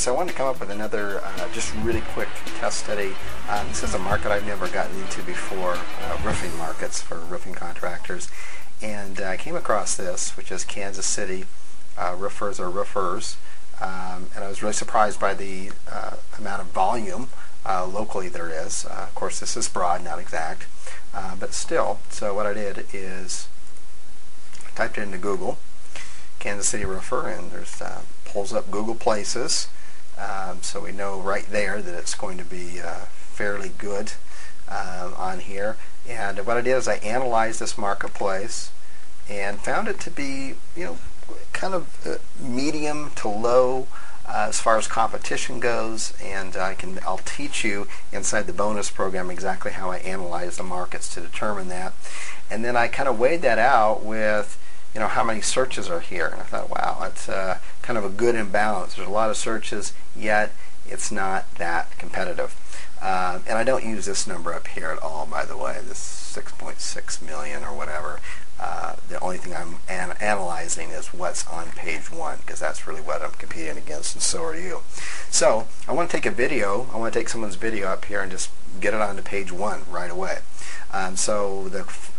so I wanted to come up with another just really quick test study. This is a market I've never gotten into before, roofing markets for roofing contractors. And I came across this, which is Kansas City roofers or roofers. And I was really surprised by the amount of volume locally there is. Of course, this is broad, not exact, but still. So what I did is I typed it into Google, Kansas City roofer, and there's pulls up Google Places, so we know right there that it's going to be fairly good on here. And what I did is I analyzed this marketplace and found it to be, kind of medium to low as far as competition goes, and I'll teach you inside the bonus program exactly how I analyze the markets to determine that. And then I kind of weighed that out with how many searches are here, and I thought, wow, it's kind of a good imbalance. There's a lot of searches, yet it's not that competitive. And I don't use this number up here at all, by the way, this 6.6 million or whatever. The only thing I'm analyzing is what's on page 1, because that's really what I'm competing against, and so are you. So I want to take a video. I want to take someone's video up here and just get it onto page 1 right away.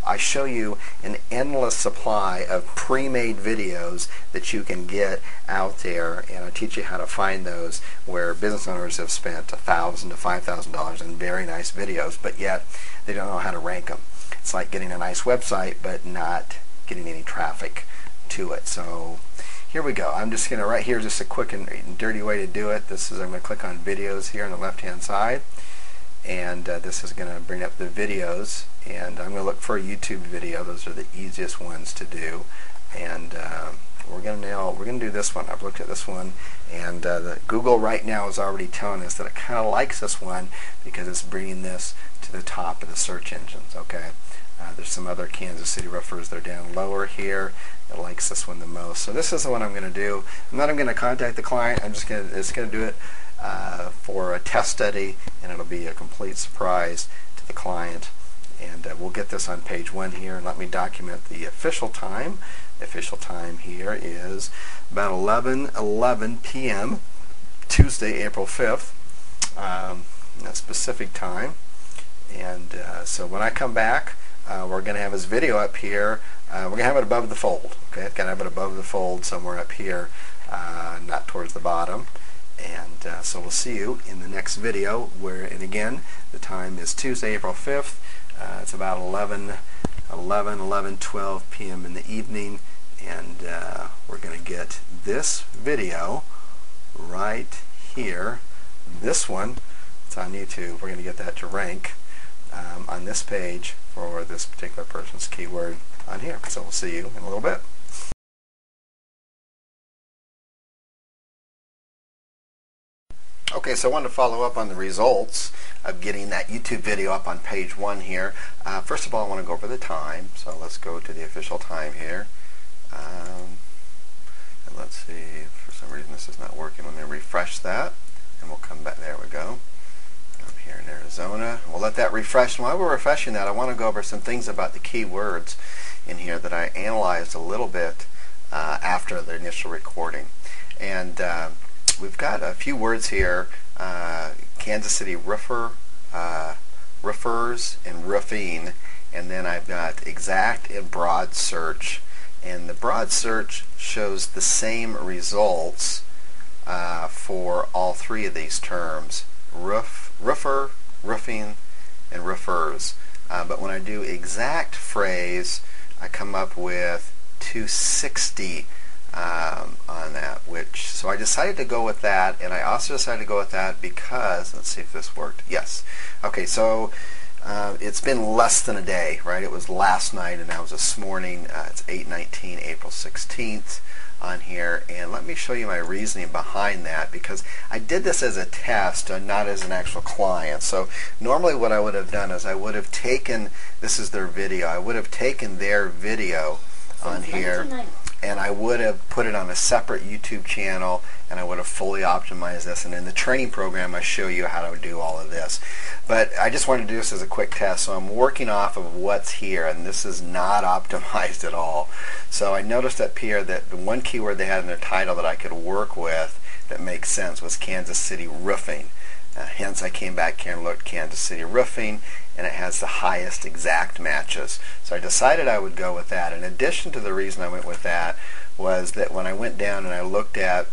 I show you an endless supply of pre-made videos that you can get out there, and I teach you how to find those where business owners have spent $1,000 to $5,000 in very nice videos, but yet they don't know how to rank them. It's like getting a nice website but not getting any traffic to it. So here we go. I'm just going to, right here, just a quick and dirty way to do it. I'm going to click on videos here on the left hand side, and this is going to bring up the videos, and I'm going to look for a YouTube video. Those are the easiest ones to do, and we're going to do this one. I've looked at this one, and Google right now is already telling us that it kind of likes this one because it's bringing this to the top of the search engines. Okay, there's some other Kansas City roofers that are down lower here that likes this one the most. So this is the one I'm going to do. I'm not going to contact the client. It's going to do it for a test study, and it'll be a complete surprise to the client. And we'll get this on page 1 here, and let me document the official time. The official time here is about 11:11 p.m. Tuesday, April 5th. That's Pacific time. And so when I come back, we're going to have his video up here. We're going to have it above the fold. Okay, it's going to have it above the fold somewhere up here, not towards the bottom. And so we'll see you in the next video, and again, the time is Tuesday, April 5th. It's about 11:12 p.m. in the evening, and we're going to get this video right here. This one, it's on YouTube. We're going to get that to rank on this page for this particular person's keyword on here. So we'll see you in a little bit. Okay, so I wanted to follow up on the results of getting that YouTube video up on page 1 here. First of all, I want to go over the time. So let's go to the official time here. And let's see, for some reason this is not working. Let me refresh that, and we'll come back. There we go. I'm here in Arizona. We'll let that refresh. And while we're refreshing that, I want to go over some things about the keywords in here that I analyzed a little bit after the initial recording. And we've got a few words here, Kansas City roofer, roofers, and roofing, and then I've got exact and broad search. And the broad search shows the same results for all 3 of these terms, roofer, roofing, and roofers. But when I do exact phrase, I come up with 260 on that, so I decided to go with that, and I also decided to go with that because, let's see if this worked. Yes. Okay, so it's been less than a day, right? It was last night, and now it's this morning. It's 8/19, April 16th on here, and let me show you my reasoning behind that, because I did this as a test and not as an actual client. So normally what I would have done is I would have taken, this is their video, I would have taken their video on here, and I would have put it on a separate YouTube channel, and I would have fully optimized this, and in the training program I show you how to do all of this. But I just wanted to do this as a quick test, so I'm working off of what's here, and this is not optimized at all. So I noticed up here that the one keyword they had in their title that I could work with that makes sense was Kansas City Roofing. Hence I came back here and looked Kansas City Roofing, and it has the highest exact matches. So I decided I would go with that. In addition to the reason I went with that was that when I went down and I looked at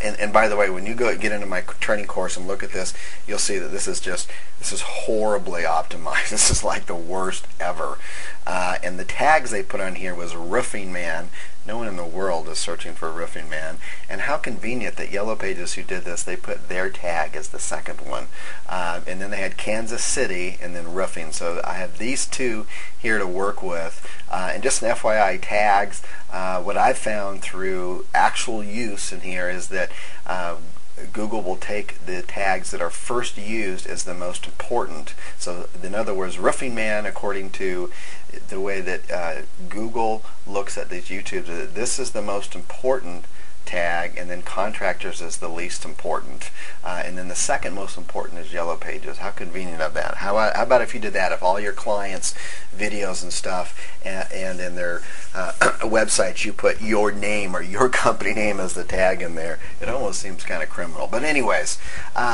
and by the way, when you get into my training course and look at this, you'll see that this is horribly optimized. This is like the worst ever. And the tags they put on here was Roofing Man. No one in the world is searching for Roofing Man. And how convenient that Yellow Pages, who did this, they put their tag as the second one. And then they had Kansas City and then Roofing. So I have these two here to work with. And just an FYI, tags, what I've found through actual use in here is that Google will take the tags that are first used as the most important. So in other words, Roofing Man, according to the way that Google looks at these YouTubes, this is the most important tag, and then contractors is the least important, and then the second most important is Yellow Pages. How convenient of that. How about if you did that, if all your clients' videos and stuff and in their websites you put your name or your company name as the tag in there? It almost seems kind of criminal. But anyways,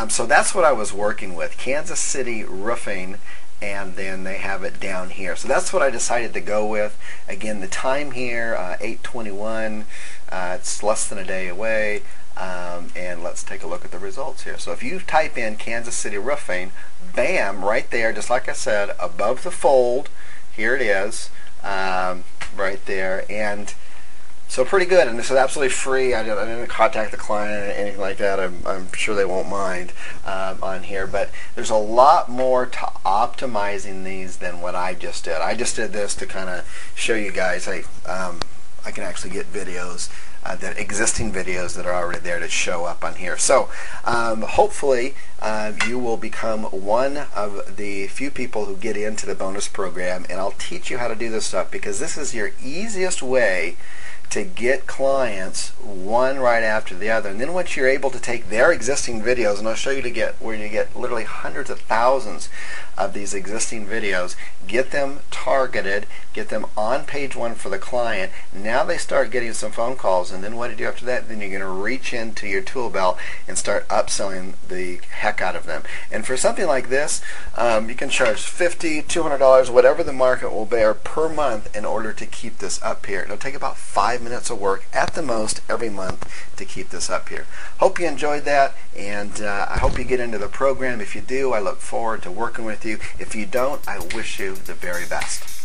so that's what I was working with, Kansas City Roofing, and then they have it down here. So that's what I decided to go with. Again, the time here, 8:21. It's less than a day away. And let's take a look at the results here. So if you type in Kansas City Roofing, bam, right there, just like I said, above the fold, here it is, right there. And so pretty good, and this is absolutely free. I didn't contact the client or anything like that. I'm sure they won't mind on here, but there's a lot more to optimizing these than what I just did. I just did this to kind of show you guys, hey, I can actually get videos, that existing videos that are already there to show up on here. So hopefully you will become one of the few people who get into the bonus program, and I'll teach you how to do this stuff, because this is your easiest way to get clients one right after the other. And then once you're able to take their existing videos, and I'll show you where you get literally hundreds of thousands of these existing videos, get them targeted, get them on page one for the client. Now they start getting some phone calls, and then what do you do after that? Then you're going to reach into your tool belt and start upselling the heck out of them. And for something like this, you can charge $50, $200, whatever the market will bear per month in order to keep this up here. It'll take about 5 minutes of work at the most every month to keep this up here. Hope you enjoyed that, and I hope you get into the program. If you do, I look forward to working with you. If you don't, I wish you the very best.